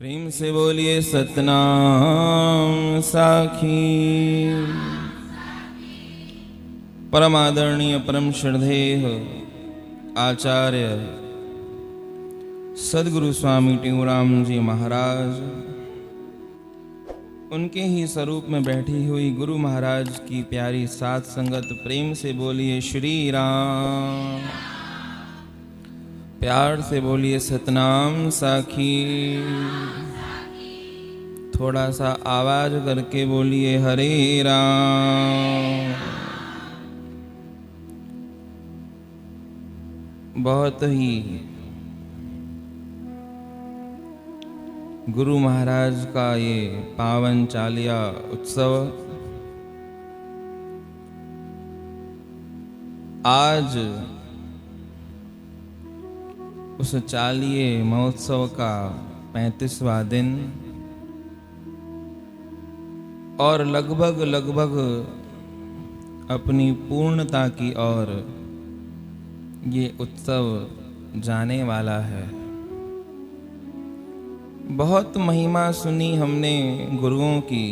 प्रेम से बोलिए सतनाम साखी। परम आदरणीय परम श्रद्धेय आचार्य सदगुरु स्वामी टेऊराम जी महाराज, उनके ही स्वरूप में बैठी हुई गुरु महाराज की प्यारी सात संगत, प्रेम से बोलिए श्री राम। प्यार से बोलिए सतनाम साखी। थोड़ा सा आवाज करके बोलिए हरे राम। बहुत ही गुरु महाराज का ये पावन चालिया उत्सव आज उस चालिये महोत्सव का 35वां दिन और लगभग अपनी पूर्णता की ओर ये उत्सव जाने वाला है। बहुत महिमा सुनी हमने गुरुओं की,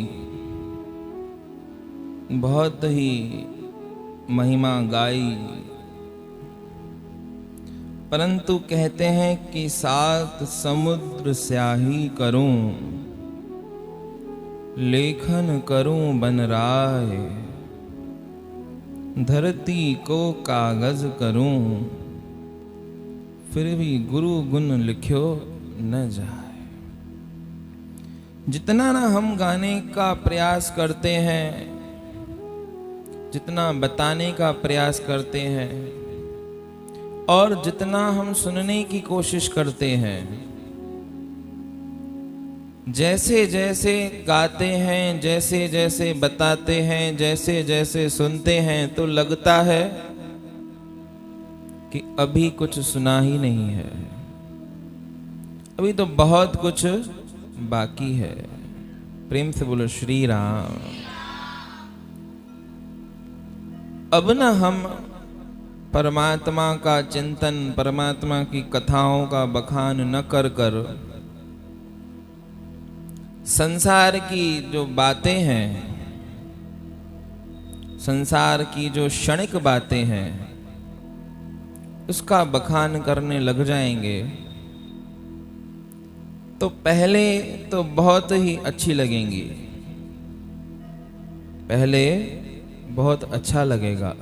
बहुत ही महिमा गाई, परंतु कहते हैं कि 7 समुद्र स्याही करूं, लेखन करूं बन राय, धरती को कागज करूं, फिर भी गुरु गुण लिख्यो न जाए। जितना ना हम गाने का प्रयास करते हैं, जितना बताने का प्रयास करते हैं और जितना हम सुनने की कोशिश करते हैं, जैसे जैसे गाते हैं, जैसे जैसे बताते हैं, जैसे जैसे सुनते हैं, तो लगता है कि अभी कुछ सुना ही नहीं है, अभी तो बहुत कुछ बाकी है। प्रेम से बोलो श्री राम। अब ना हम परमात्मा का चिंतन, परमात्मा की कथाओं का बखान न कर कर संसार की जो बातें हैं, संसार की जो क्षणिक बातें हैं, उसका बखान करने लग जाएंगे तो पहले तो बहुत ही अच्छी लगेंगी, पहले बहुत अच्छा लगेगा।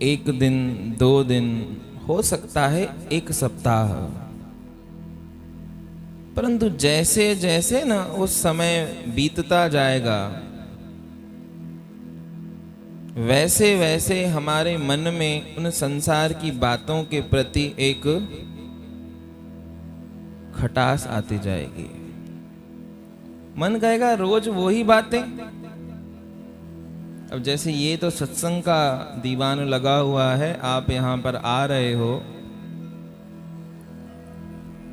1 दिन 2 दिन, हो सकता है 1 सप्ताह, परंतु जैसे जैसे ना उस समय बीतता जाएगा, वैसे वैसे हमारे मन में उन संसार की बातों के प्रति एक खटास आती जाएगी। मन कहेगा रोज वही बातें। अब जैसे ये तो सत्संग का दीवान लगा हुआ है, आप यहाँ पर आ रहे हो,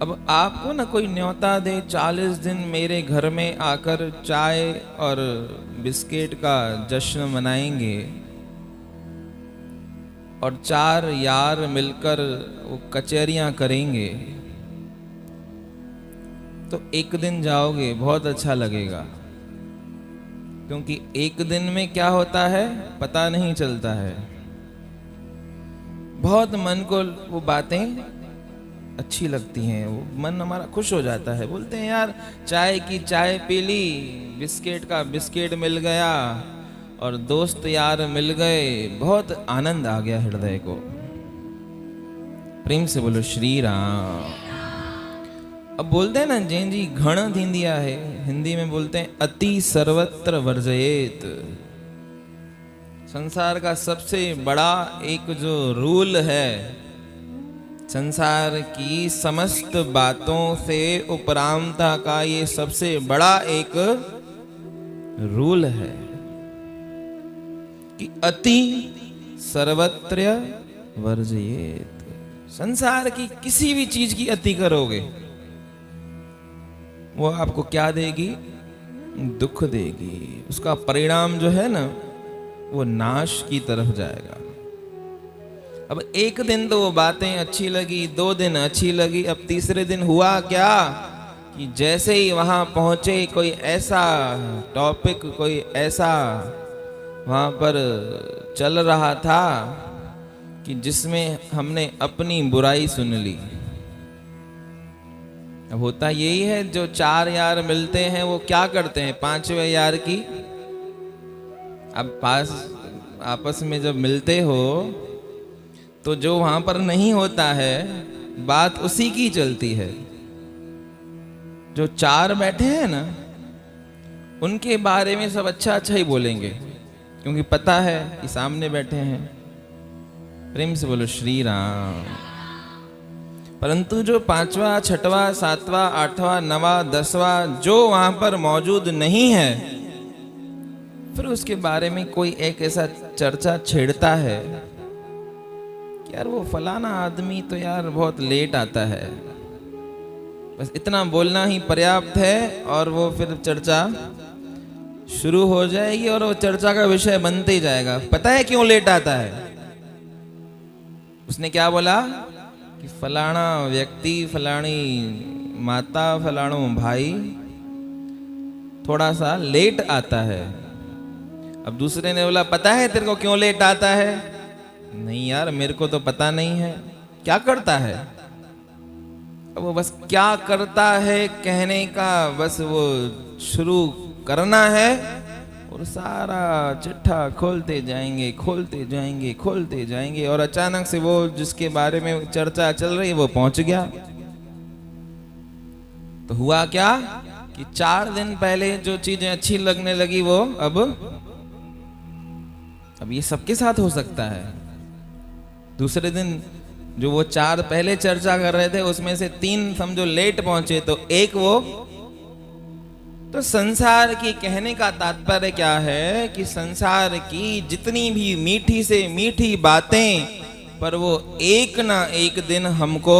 अब आपको ना कोई न्योता दे 40 दिन मेरे घर में आकर चाय और बिस्किट का जश्न मनाएंगे और 4 यार मिलकर वो कचहरियां करेंगे, तो 1 दिन जाओगे, बहुत अच्छा लगेगा, क्योंकि 1 दिन में क्या होता है पता नहीं चलता है। बहुत मन को वो बातें अच्छी लगती हैं, वो मन हमारा खुश हो जाता है। बोलते हैं यार चाय की चाय पी ली, बिस्किट का बिस्किट मिल गया और दोस्त यार मिल गए, बहुत आनंद आ गया हृदय को। प्रेम से बोलो श्री राम। अब बोलते हैं ना जैन जी घण थींदिया है, हिंदी में बोलते हैं अति सर्वत्र वर्जयेत। संसार का सबसे बड़ा एक जो रूल है, संसार की समस्त बातों से उपरामता का ये सबसे बड़ा एक रूल है कि अति सर्वत्र वर्जयेत। संसार की किसी भी चीज की अति करोगे, वो आपको क्या देगी? दुख देगी। उसका परिणाम जो है ना, वो नाश की तरफ जाएगा। अब एक दिन तो वो बातें अच्छी लगी, 2 दिन अच्छी लगी, अब तीसरे दिन हुआ क्या कि जैसे ही वहां पहुंचे कोई ऐसा टॉपिक, कोई ऐसा वहां पर चल रहा था कि जिसमें हमने अपनी बुराई सुन ली। अब होता यही है, जो 4 यार मिलते हैं वो क्या करते हैं 5वें यार की, अब आपस में जब मिलते हो तो जो वहां पर नहीं होता है बात उसी की चलती है। जो 4 बैठे हैं ना उनके बारे में सब अच्छा अच्छा ही बोलेंगे, क्योंकि पता है कि सामने बैठे हैं। प्रेम से बोलो श्री राम। परंतु जो 5वां, 6वां, 7वां, 8वां, 9वां, 10वां जो वहां पर मौजूद नहीं है, फिर उसके बारे में कोई एक ऐसा चर्चा छेड़ता है कि यार वो फलाना आदमी तो यार बहुत लेट आता है, बस इतना बोलना ही पर्याप्त है और वो फिर चर्चा शुरू हो जाएगी और वो चर्चा का विषय बनते ही जाएगा। पता है क्यों लेट आता है? उसने क्या बोला कि फलाना व्यक्ति, फलानी माता, फलानो भाई थोड़ा सा लेट आता है। अब दूसरे ने बोला पता है तेरे को क्यों लेट आता है? नहीं यार मेरे को तो पता नहीं है। क्या करता है? अब वो बस क्या करता है कहने का बस वो शुरू करना है और सारा चिट्ठा खोलते जाएंगे, खोलते जाएंगे, खोलते जाएंगे और अचानक से वो जिसके बारे में चर्चा चल रही है वो पहुंच गया। तो हुआ क्या कि 4 दिन पहले जो चीजें अच्छी लगने लगी वो अब ये सबके साथ हो सकता है। दूसरे दिन जो वो 4 पहले चर्चा कर रहे थे उसमें से 3 समझो लेट पहुंचे, तो एक वो। तो संसार की कहने का तात्पर्य क्या है कि संसार की जितनी भी मीठी से मीठी बातें पर वो एक ना एक दिन हमको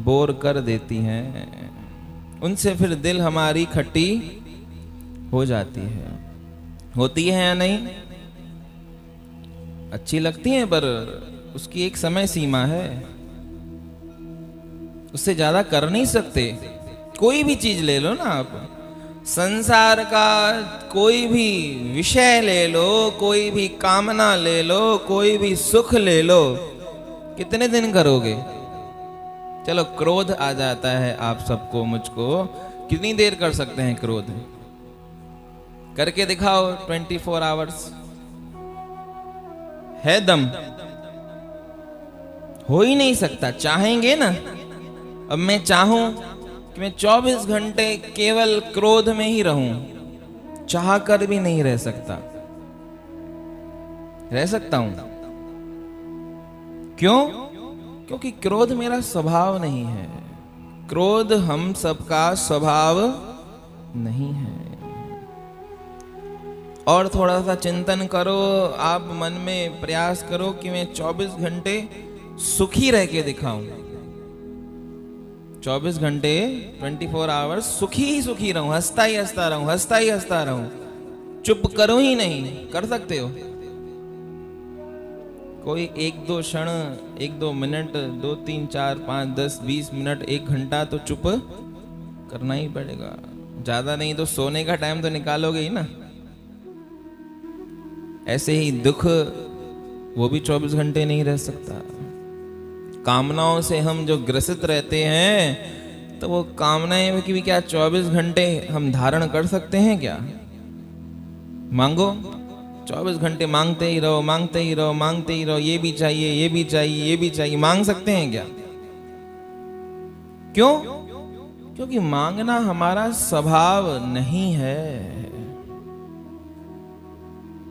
बोर कर देती हैं, उनसे फिर दिल हमारी खट्टी हो जाती है। होती है या नहीं? अच्छी लगती है पर उसकी एक समय सीमा है, उससे ज्यादा कर नहीं सकते। कोई भी चीज ले लो ना आप, संसार का कोई भी विषय ले लो, कोई भी कामना ले लो, कोई भी सुख ले लो, कितने दिन करोगे? चलो क्रोध आ जाता है आप सबको, मुझको, कितनी देर कर सकते हैं क्रोध? करके दिखाओ 24 आवर्स। है दम? हो ही नहीं सकता। चाहेंगे ना? अब मैं चाहूं कि मैं 24 घंटे केवल क्रोध में ही रहूं, चाह कर भी नहीं रह सकता। रह सकता हूं क्यों? क्योंकि क्रोध मेरा स्वभाव नहीं है। क्रोध हम सबका स्वभाव नहीं है। और थोड़ा सा चिंतन करो, आप मन में प्रयास करो कि मैं 24 घंटे सुखी रह के दिखाऊं। 24 घंटे 24 आवर्स सुखी ही सुखी रहूं, हंसता ही हंसता रहूं, हंसता ही हंसता रहूं, चुप करूं ही नहीं। कर सकते हो? कोई 1-2 क्षण, 1-2 मिनट, 2, 3, 4, 5, 10, 20 मिनट, 1 घंटा तो चुप करना ही पड़ेगा। ज्यादा नहीं तो सोने का टाइम तो निकालोगे ही ना। ऐसे ही दुख, वो भी 24 घंटे नहीं रह सकता। कामनाओं से हम जो ग्रसित रहते हैं, तो वो कामनाएं की भी क्या 24 घंटे हम धारण कर सकते हैं क्या? मांगो, 24 घंटे मांगते ही रहो, मांगते ही रहो, मांगते ही रहो, ये भी चाहिए, ये भी चाहिए, ये भी चाहिए। मांग सकते हैं क्या? क्यों? क्योंकि मांगना हमारा स्वभाव नहीं है।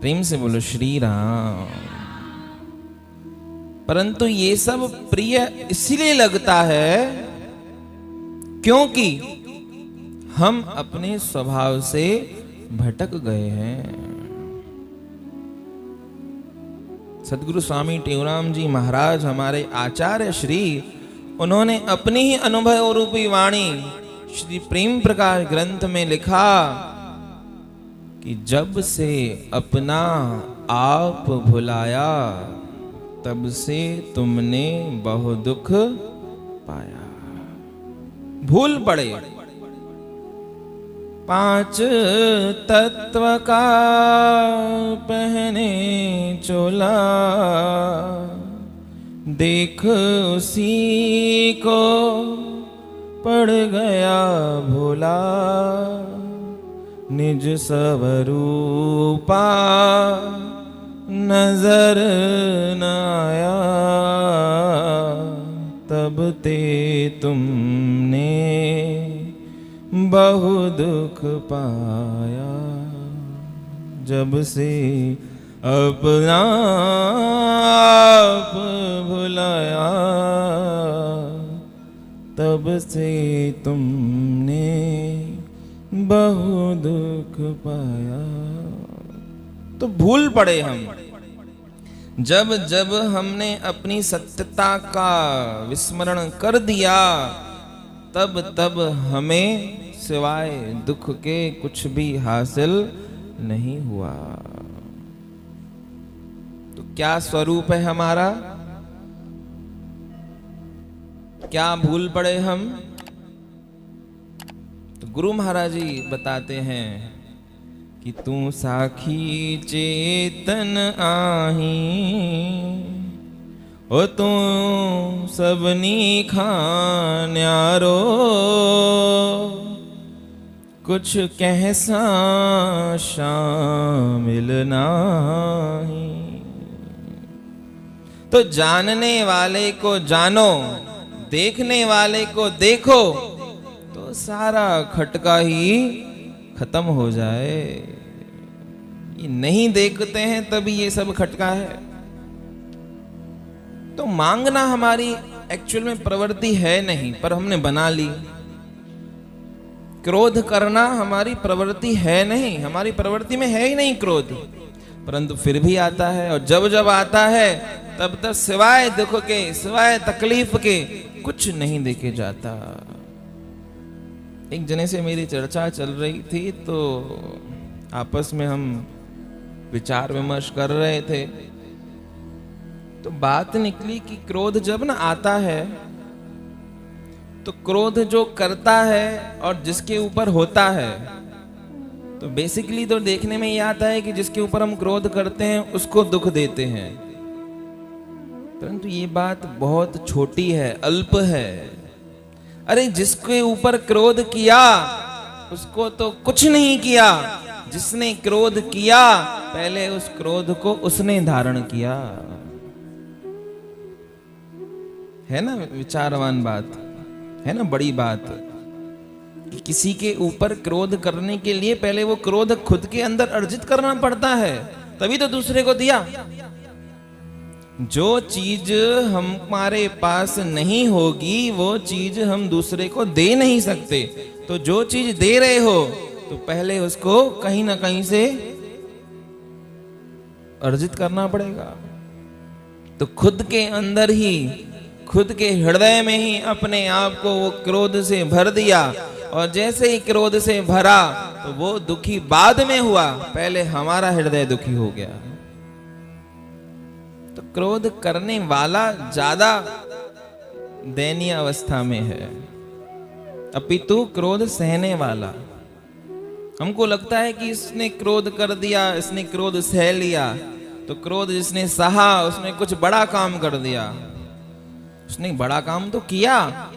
प्रेम से बोलो श्री राम। परंतु ये सब प्रिय इसलिए लगता है क्योंकि हम अपने स्वभाव से भटक गए हैं। सदगुरु स्वामी टेऊराम जी महाराज, हमारे आचार्य श्री, उन्होंने अपनी ही अनुभव रूपी वाणी श्री प्रेम प्रकाश ग्रंथ में लिखा कि जब से अपना आप भुलाया, तब से तुमने बहु दुख पाया। भूल पड़े। पांच तत्व का पहने चोला, देख उसी को पड़ गया भोला। निज स्वरूपा नजर न आया, तब ते तुमने बहु दुख पाया। जब से अपना आप भुलाया, तब से तुमने बहु दुख पाया। तो भूल पड़े हम। जब जब हमने अपनी सत्यता का विस्मरण कर दिया, तब तब हमें सिवाय दुख के कुछ भी हासिल नहीं हुआ। तो क्या स्वरूप है हमारा? क्या भूल पड़े हम? तो गुरु महाराज जी बताते हैं कि तू साखी चेतन आही, ओ तू सबनी खां न्यारो। कुछ कहसा शामिल नाही। तो जानने वाले को जानो, देखने वाले को देखो, तो सारा खटका ही खत्म हो जाए। ये नहीं देखते हैं तभी ये सब खटका है। तो मांगना हमारी एक्चुअल में प्रवृत्ति है नहीं, पर हमने बना ली। क्रोध करना हमारी प्रवृत्ति है नहीं, हमारी प्रवृत्ति में है ही नहीं क्रोध, परंतु फिर भी आता है। और जब जब आता है तब तक सिवाय दुख के, सिवाय तकलीफ के कुछ नहीं देखे जाता। एक जने से मेरी चर्चा चल रही थी, तो आपस में हम विचार विमर्श कर रहे थे, तो बात निकली कि क्रोध जब ना आता है, तो क्रोध जो करता है और जिसके ऊपर होता है, तो बेसिकली तो देखने में ये आता है कि जिसके ऊपर हम क्रोध करते हैं उसको दुख देते हैं। परंतु ये बात बहुत छोटी है, अल्प है। अरे जिसके ऊपर क्रोध किया उसको तो कुछ नहीं किया, जिसने क्रोध किया पहले उस क्रोध को उसने धारण किया। है ना विचारवान बात, है ना बड़ी बात कि किसी के ऊपर क्रोध करने के लिए पहले वो क्रोध खुद के अंदर अर्जित करना पड़ता है, तभी तो दूसरे को दिया। जो चीज हमारे पास नहीं होगी वो चीज हम दूसरे को दे नहीं सकते। तो जो चीज दे रहे हो तो पहले उसको कहीं ना कहीं से अर्जित करना पड़ेगा। तो खुद के अंदर ही, खुद के हृदय में ही अपने आप को वो क्रोध से भर दिया, और जैसे ही क्रोध से भरा तो वो दुखी बाद में हुआ, पहले हमारा हृदय दुखी हो गया। तो क्रोध करने वाला ज्यादा दयनीय अवस्था में है, अपितु क्रोध सहने वाला। हमको लगता है कि इसने क्रोध कर दिया, इसने क्रोध सह लिया, तो क्रोध जिसने सहा उसने कुछ बड़ा काम कर दिया। उसने बड़ा काम तो किया,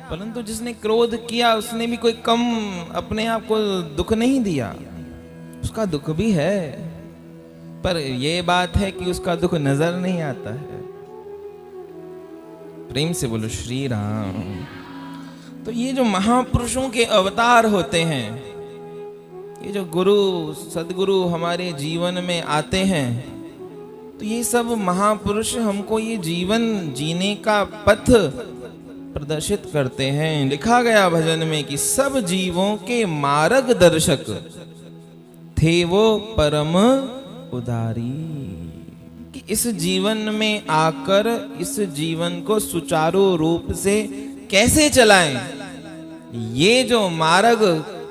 परंतु जिसने क्रोध किया उसने भी कोई कम अपने आप को दुख नहीं दिया। उसका दुख भी है, पर यह बात है कि उसका दुख नजर नहीं आता है। प्रेम से बोलो श्री राम। तो ये जो महापुरुषों के अवतार होते हैं, ये जो गुरु सदगुरु हमारे जीवन में आते हैं, तो ये सब महापुरुष हमको ये जीवन जीने का पथ प्रदर्शित करते हैं। लिखा गया भजन में कि सब जीवों के मार्गदर्शक थे वो परम उदारी। कि इस जीवन में आकर इस जीवन को सुचारू रूप से कैसे चलाएं, ये जो मार्ग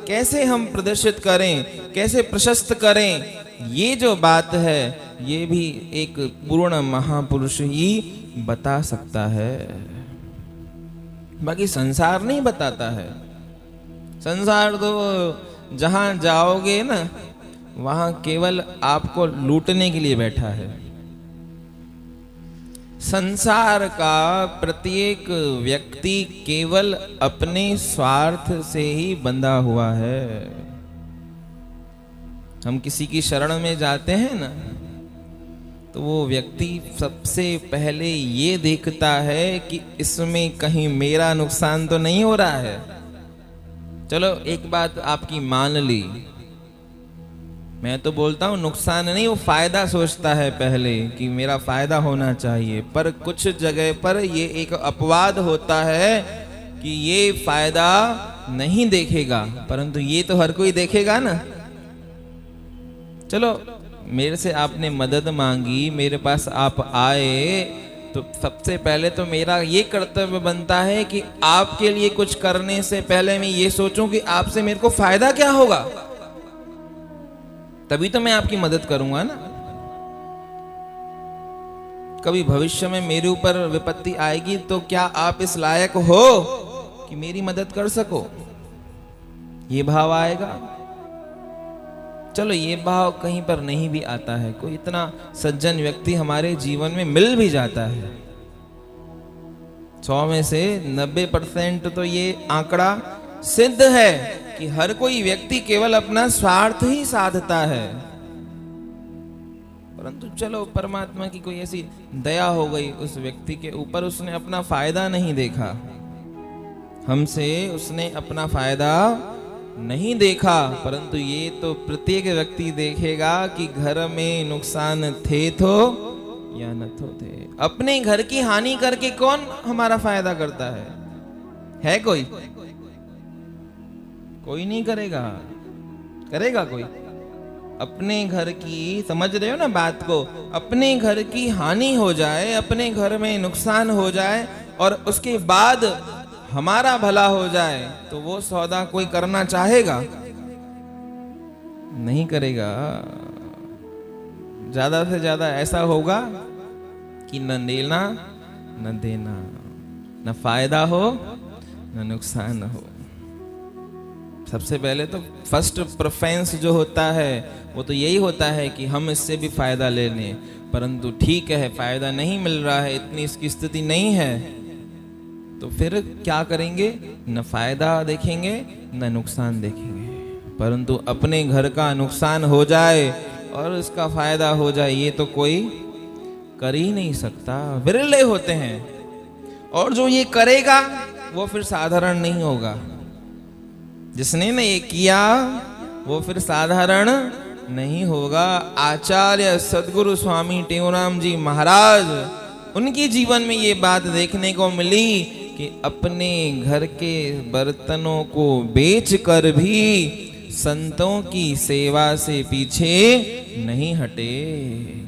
कैसे हम प्रदर्शित करें, कैसे प्रशस्त करें, ये जो बात है ये भी एक पूर्ण महापुरुष ही बता सकता है, बाकी संसार नहीं बताता है। संसार तो जहां जाओगे ना वहां केवल आपको लूटने के लिए बैठा है। संसार का प्रत्येक व्यक्ति केवल अपने स्वार्थ से ही बंधा हुआ है। हम किसी की शरण में जाते हैं ना, तो वो व्यक्ति सबसे पहले ये देखता है कि इसमें कहीं मेरा नुकसान तो नहीं हो रहा है। चलो एक बात आपकी मान ली, मैं तो बोलता हूं नुकसान नहीं, वो फायदा सोचता है पहले कि मेरा फायदा होना चाहिए। पर कुछ जगह पर ये एक अपवाद होता है कि ये फायदा नहीं देखेगा, परंतु ये तो हर कोई देखेगा ना। चलो मेरे से आपने मदद मांगी, मेरे पास आप आए, तो सबसे पहले तो मेरा ये कर्तव्य बनता है कि आपके लिए कुछ करने से पहले मैं ये सोचूं कि आपसे मेरे को फायदा क्या होगा, तभी तो मैं आपकी मदद करूंगा ना। कभी भविष्य में मेरे ऊपर विपत्ति आएगी तो क्या आप इस लायक हो कि मेरी मदद कर सको, ये भाव आएगा। चलो ये भाव कहीं पर नहीं भी आता है, कोई इतना सज्जन व्यक्ति हमारे जीवन में मिल भी जाता है, 100 में से 90% तो ये आंकड़ा सिद्ध है कि हर कोई व्यक्ति केवल अपना स्वार्थ ही साधता है। परंतु चलो परमात्मा की कोई ऐसी दया हो गई उस व्यक्ति के ऊपर, उसने अपना फायदा नहीं देखा, हमसे उसने अपना फायदा नहीं देखा। परंतु ये तो प्रत्येक व्यक्ति देखेगा कि घर में नुकसान थे तो या न तो थे। अपने घर की हानि करके कौन हमारा फायदा करता है कोई? कोई नहीं करेगा। करेगा कोई? अपने घर की, समझ रहे हो ना बात को, अपने घर की हानि हो जाए, अपने घर में नुकसान हो जाए और उसके बाद हमारा भला हो जाए, तो वो सौदा कोई करना चाहेगा? नहीं करेगा। ज्यादा से ज्यादा ऐसा होगा कि न लेना न देना, न फायदा हो न नुकसान हो। सबसे पहले तो फर्स्ट प्रेफरेंस जो होता है वो तो यही होता है कि हम इससे भी फायदा ले लें, परंतु ठीक है फायदा नहीं मिल रहा है, इतनी इसकी स्थिति नहीं है, तो फिर क्या करेंगे? न फायदा देखेंगे न नुकसान देखेंगे। परंतु अपने घर का नुकसान हो जाए और उसका फायदा हो जाए, ये तो कोई कर ही नहीं सकता, विरले होते हैं। और जो ये करेगा वो फिर साधारण नहीं होगा। जिसने ने ये किया वो फिर साधारण नहीं होगा। आचार्य सदगुरु स्वामी टेऊराम जी महाराज, उनके जीवन में ये बात देखने को मिली कि अपने घर के बर्तनों को बेचकर भी संतों की सेवा से पीछे नहीं हटे।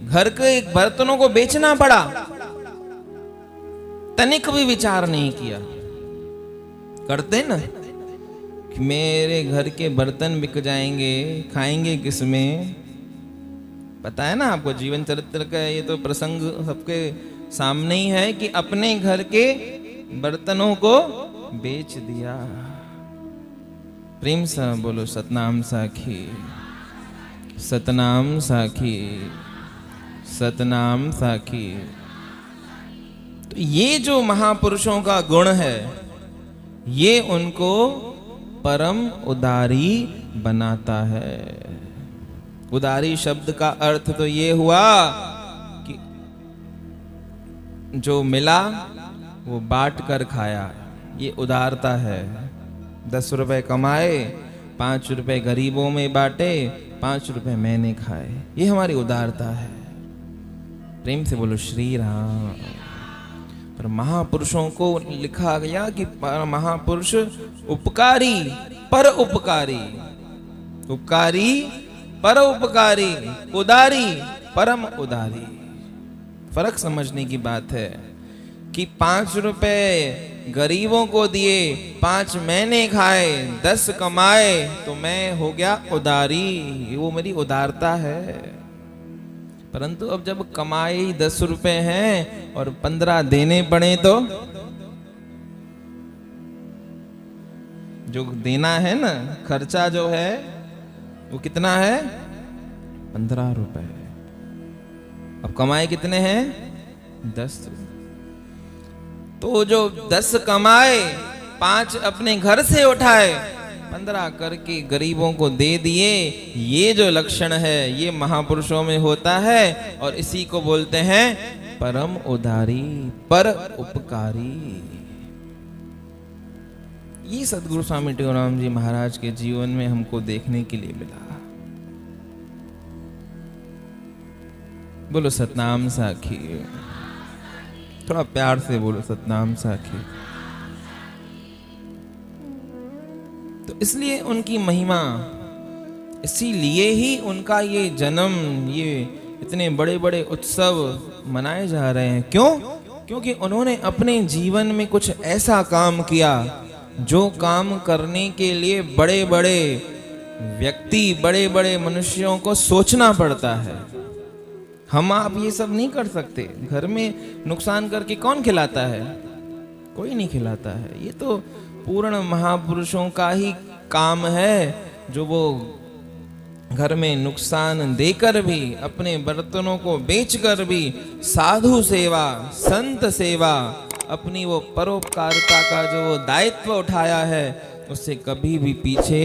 घर के बर्तनों को बेचना पड़ा, तनिक भी विचार नहीं किया। करते ना कि मेरे घर के बर्तन बिक जाएंगे, खाएंगे किसमें? पता है ना आपको, जीवन चरित्र का ये तो प्रसंग सबके सामने ही है कि अपने घर के बर्तनों को बेच दिया। प्रेम से बोलो सतनाम साखी, सतनाम साखी, सतनाम साखी। तो ये जो महापुरुषों का गुण है, ये उनको परम उदारी बनाता है। उदारी शब्द का अर्थ तो ये हुआ कि जो मिला वो बांट कर खाया, ये उदारता है। 10 रुपए कमाए, 5 रुपए गरीबों में बांटे, 5 रुपए मैंने खाए, ये हमारी उदारता है। प्रेम से बोलो श्री राम। पर महापुरुषों को लिखा गया कि महापुरुष उपकारी पर उपकारी, उपकारी पर उपकारी, उदारी परम उदारी। फर्क समझने की बात है कि 5 रुपए गरीबों को दिए, 5 मैंने खाए, 10 कमाए, तो मैं हो गया उदारी, वो मेरी उदारता है। परंतु अब जब कमाई 10 रुपए हैं और 15 देने पड़े तो जो देना है ना, खर्चा जो है वो कितना है? 15 रुपए। अब कमाए कितने हैं? 10। तो जो 10 कमाए, 5 अपने घर से उठाए, 15 करके गरीबों को दे दिए। ये जो लक्षण है ये महापुरुषों में होता है और इसी को बोलते हैं परम उदारी, पर उपकारी। ये सदगुरु स्वामी टेऊराम जी महाराज के जीवन में हमको देखने के लिए मिला। बोलो सतनाम साखी। थोड़ा प्यार से बोलो सतनाम साखी। तो इसलिए उनकी महिमा, इसीलिए ही उनका ये जन्म, ये इतने बड़े बड़े उत्सव मनाए जा रहे हैं। क्यों? क्योंकि उन्होंने अपने जीवन में कुछ ऐसा काम किया जो काम करने के लिए बड़े बड़े व्यक्ति, बड़े बड़े मनुष्यों को सोचना पड़ता है। हम आप ये सब नहीं कर सकते। घर में नुकसान करके कौन खिलाता है? कोई नहीं खिलाता है। ये तो पूर्ण महापुरुषों का ही काम है, जो वो घर में नुकसान देकर भी, अपने बर्तनों को बेचकर भी साधु सेवा, संत सेवा, अपनी वो परोपकारिता का जो वो दायित्व उठाया है, उससे कभी भी पीछे